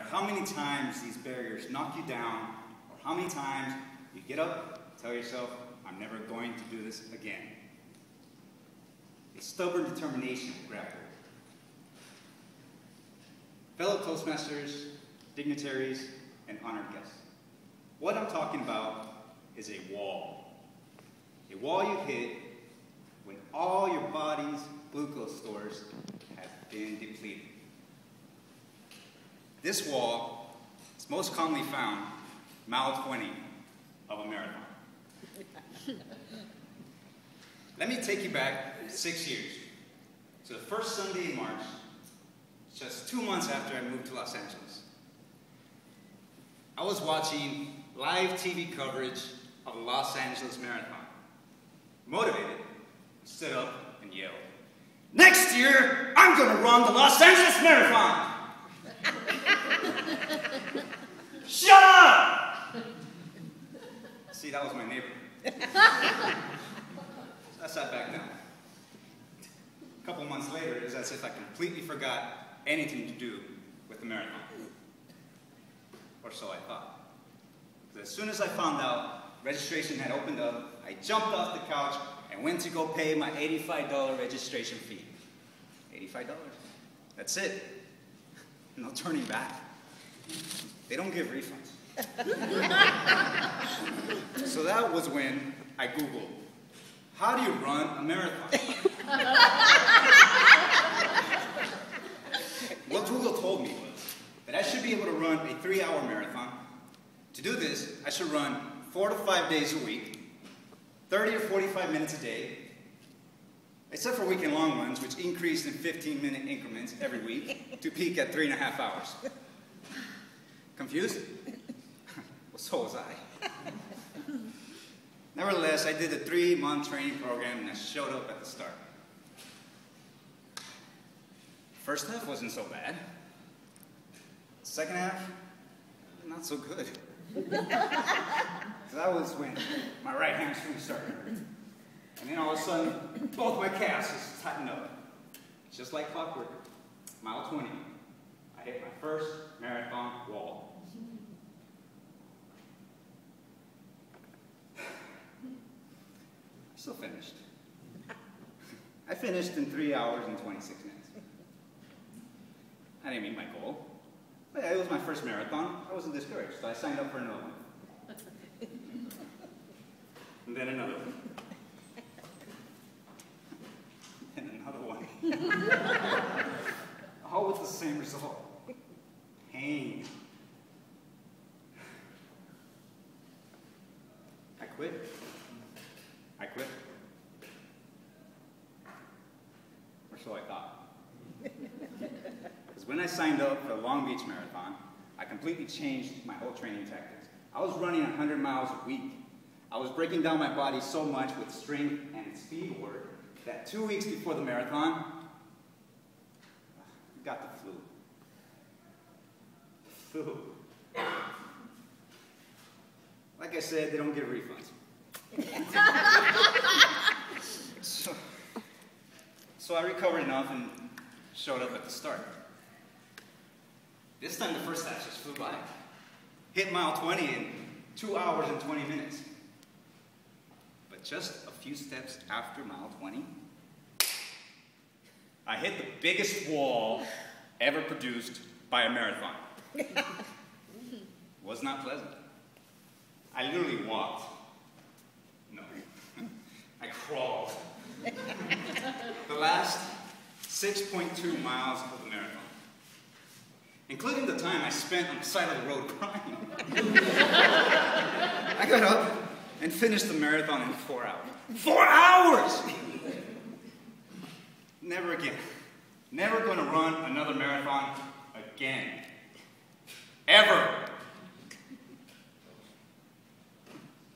how many times these barriers knock you down, or how many times you get up, tell yourself, I'm never going to do this again. A stubborn determination will grab hold. Fellow Toastmasters, dignitaries, and honored guests, what I'm talking about is a wall. A wall you hit when all your body's glucose stores have been depleted. This wall is most commonly found mile 20 of a marathon. Let me take you back 6 years to the first Sunday in March, just 2 months after I moved to Los Angeles. I was watching live TV coverage of the Los Angeles Marathon. Motivated, I stood up and yelled, "Next year, I'm going to run the Los Angeles Marathon!" Shut up! See, that was my neighbor. So I sat back down. A couple months later, it was as if I completely forgot anything to do with the marathon. Or so I thought. But as soon as I found out registration had opened up, I jumped off the couch and went to go pay my $85 registration fee. $85. That's it. No turning back. They don't give refunds. So that was when I Googled, how do you run a marathon? What Google told me was that I should be able to run a 3-hour marathon. To do this, I should run 4 to 5 days a week, 30 or 45 minutes a day, except for weekend long runs, which increased in 15-minute increments every week to peak at 3.5 hours. Confused? Well, so was I. Nevertheless, I did a 3-month training program and I showed up at the start. First half wasn't so bad. Second half, not so good. That was when my right hamstring started hurting. And then all of a sudden, both my calves just tightened up. Just like clockwork. Mile 20, I hit my first marathon wall. Still finished. I finished in 3 hours and 26 minutes. I didn't meet my goal. But yeah, it was my first marathon. I wasn't discouraged, so I signed up for another one. And then another one. And another one. All with the same result. Pain. I quit. I quit. Or so I thought. Because when I signed up for the Long Beach Marathon, I completely changed my whole training tactics. I was running 100 miles a week. I was breaking down my body so much with strength and speed work that 2 weeks before the marathon, I got the flu. The flu. Like I said, they don't give refunds. So I recovered enough and showed up at the start. This time the first half just flew by. Hit mile 20 in 2 hours and 20 minutes. But just a few steps after mile 20, I hit the biggest wall ever produced by a marathon. Was not pleasant. I literally walked. No, I crawled. The last 6.2 miles of the marathon, including the time I spent on the side of the road crying. I got up and finished the marathon in 4 hours. 4 hours! Never again. Never going to run another marathon again. Ever.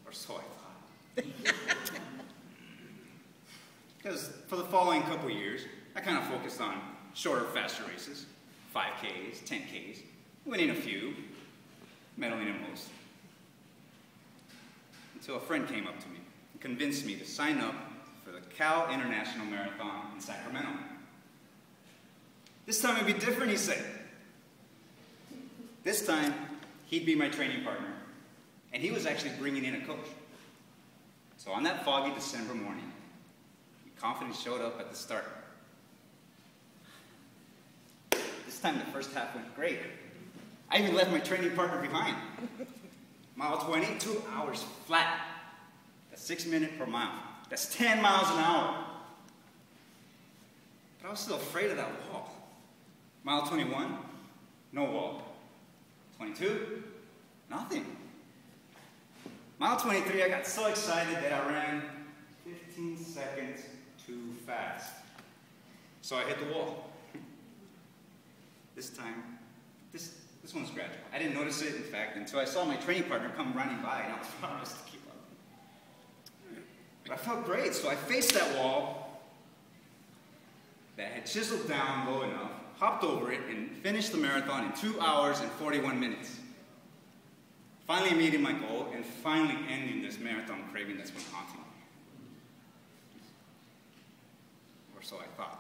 Or so I thought. Because for the following couple of years, I kind of focused on shorter, faster races. 5Ks, 10Ks, winning a few, medaling in most. Until a friend came up to me and convinced me to sign up for the Cal International Marathon in Sacramento. This time it'd be different, he said. This time, he'd be my training partner, and he was actually bringing in a coach. So on that foggy December morning, he confidently showed up at the start. This time, the first half went great. I even left my training partner behind. Mile 20, 2 hours flat. That's 6 minutes per mile. That's 10 miles an hour. But I was still afraid of that wall. Mile 21, no wall. 22, nothing. Mile 23, I got so excited that I ran 15 seconds too fast. So I hit the wall. This time, this one's gradual. I didn't notice it, in fact, until I saw my training partner come running by, and I was promised to keep up. But I felt great, so I faced that wall that had chiseled down low enough, hopped over it, and finished the marathon in 2 hours and 41 minutes. Finally meeting my goal, and finally ending this marathon craving that's been haunting me. Or so I thought.